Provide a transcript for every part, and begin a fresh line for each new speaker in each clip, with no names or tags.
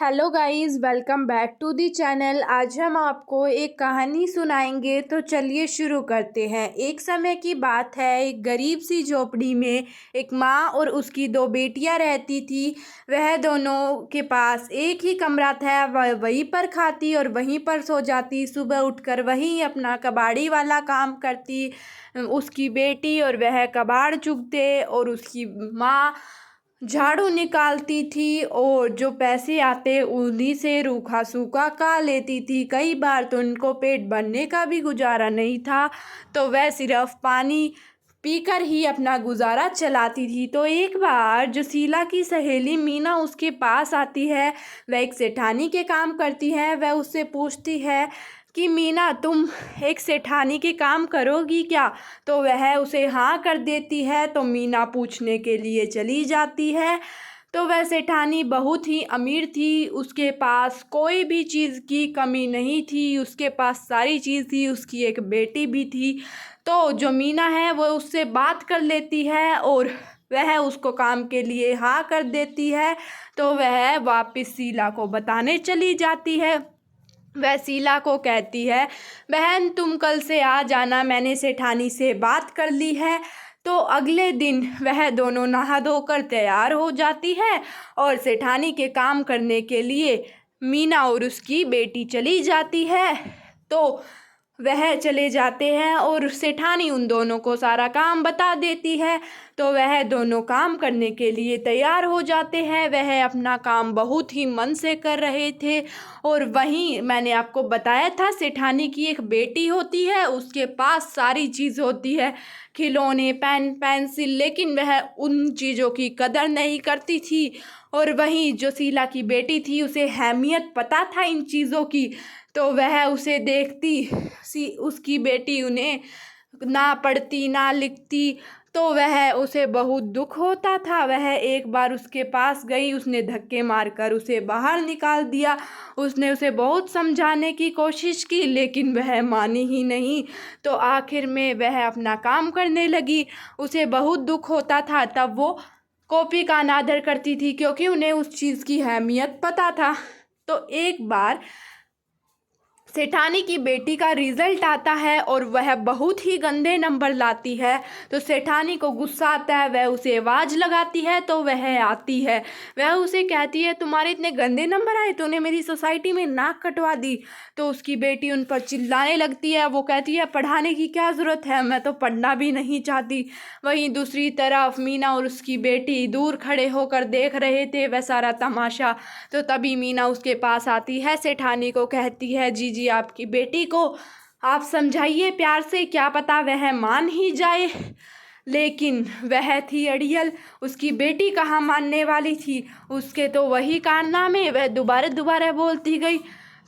Hello guys, welcome back to the channel. आज हम आपको एक कहानी सुनाएंगे, तो चलिए शुरू करते हैं। एक समय की बात है, एक गरीब सी झोपड़ी में एक माँ और उसकी दो बेटियां रहती थी। वह दोनों के पास एक ही कमरा था। वह वहीं पर खाती और वहीं पर सो जाती। सुबह उठकर वहीं अपना कबाड़ी वाला काम करती। उसकी बेटी और वह कबाड़ चुगते और उसकी माँ झाड़ू निकालती थी, और जो पैसे आते उन्हीं से रूखा सूखा खा लेती थी। कई बार तो उनको पेट भरने का भी गुजारा नहीं था, तो वह सिर्फ पानी पीकर ही अपना गुजारा चलाती थी। तो एक बार जो शीला की सहेली मीना उसके पास आती है। वह एक सेठानी के काम करती है। वह उससे पूछती है कि मीना, तुम एक सेठानी के काम करोगी क्या? तो वह उसे हाँ कर देती है। तो मीना पूछने के लिए चली जाती है। तो वह सेठानी बहुत ही अमीर थी। उसके पास कोई भी चीज़ की कमी नहीं थी। उसके पास सारी चीज़ थी। उसकी एक बेटी भी थी। तो जो मीना है वो उससे बात कर लेती है और वह उसको काम के लिए हाँ कर देती है। तो वह वापस शीला को बताने चली जाती है। वह शीला को कहती है, बहन तुम कल से आ जाना, मैंने सेठानी से बात कर ली है। तो अगले दिन वह दोनों नहा धोकर तैयार हो जाती है और सेठानी के काम करने के लिए मीना और उसकी बेटी चली जाती है। तो वह चले जाते हैं और सेठानी उन दोनों को सारा काम बता देती है। तो वह दोनों काम करने के लिए तैयार हो जाते हैं। वह अपना काम बहुत ही मन से कर रहे थे। और वहीं मैंने आपको बताया था, सेठानी की एक बेटी होती है, उसके पास सारी चीज़ होती है, खिलौने, पेन, पेंसिल, लेकिन वह उन चीज़ों की कदर नहीं करती थी। और वहीं जो शीला की बेटी थी, उसे अहमियत पता था इन चीज़ों की। तो वह उसे देखती, उसकी बेटी उन्हें ना पढ़ती ना लिखती, तो वह उसे बहुत दुख होता था। वह एक बार उसके पास गई, उसने धक्के मारकर उसे बाहर निकाल दिया। उसने उसे बहुत समझाने की कोशिश की, लेकिन वह मानी ही नहीं। तो आखिर में वह अपना काम करने लगी। उसे बहुत दुख होता था। तब वो कॉपी का अनादर करती थी, क्योंकि उन्हें उस चीज़ की अहमियत पता था। तो एक बार सेठानी की बेटी का रिजल्ट आता है और वह बहुत ही गंदे नंबर लाती है। तो सेठानी को गुस्सा आता है। वह उसे आवाज़ लगाती है। तो वह आती है। वह उसे कहती है, तुम्हारे इतने गंदे नंबर आए, तूने मेरी सोसाइटी में नाक कटवा दी। तो उसकी बेटी उन पर चिल्लाने लगती है। वो कहती है, पढ़ाने की क्या ज़रूरत है, मैं तो पढ़ना भी नहीं चाहती। वहीं दूसरी तरफ मीना और उसकी बेटी दूर खड़े होकर देख रहे थे वह सारा तमाशा। तो तभी मीना उसके पास आती है, सेठानी को कहती है, जी आपकी बेटी को आप समझाइए प्यार से, क्या पता वह मान ही जाए। लेकिन वह थी अड़ियल, उसकी बेटी कहाँ मानने वाली थी। उसके तो वही कारनामे, वह दोबारा दोबारा बोलती गई।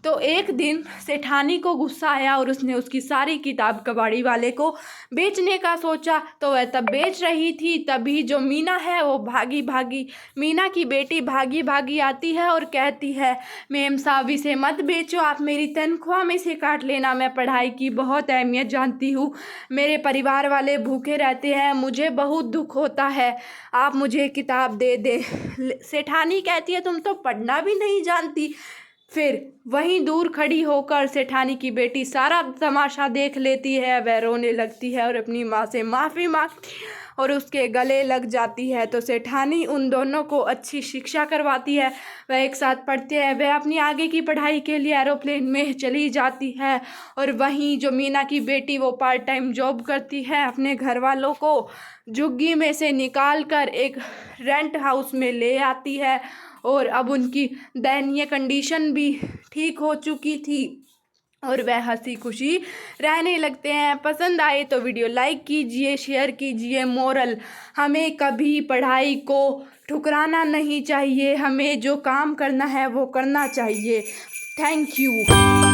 तो एक दिन सेठानी को गुस्सा आया और उसने उसकी सारी किताब कबाड़ी वाले को बेचने का सोचा। तो वह तब बेच रही थी, तभी जो मीना है वो भागी भागी, मीना की बेटी भागी भागी आती है और कहती है, मेम साहब इसे मत बेचो, आप मेरी तनख्वाह में से काट लेना, मैं पढ़ाई की बहुत अहमियत जानती हूँ, मेरे परिवार वाले भूखे रहते हैं, मुझे बहुत दुख होता है, आप मुझे किताब दे दें। सेठानी कहती है, तुम तो पढ़ना भी नहीं जानती। फिर वहीं दूर खड़ी होकर सेठानी की बेटी सारा तमाशा देख लेती है। वह रोने लगती है और अपनी माँ से माफ़ी मांगती और उसके गले लग जाती है। तो सेठानी उन दोनों को अच्छी शिक्षा करवाती है। वह एक साथ पढ़ते हैं। वह अपनी आगे की पढ़ाई के लिए एरोप्लेन में चली जाती है। और वहीं जो मीना की बेटी, वो पार्ट टाइम जॉब करती है। अपने घर वालों को झुग्गी में से निकाल कर एक रेंट हाउस में ले आती है। और अब उनकी दयनीय कंडीशन भी ठीक हो चुकी थी और वह हंसी खुशी रहने लगते हैं। पसंद आए तो वीडियो लाइक कीजिए, शेयर कीजिए। मोरल, हमें कभी पढ़ाई को ठुकराना नहीं चाहिए, हमें जो काम करना है वो करना चाहिए। Thank you.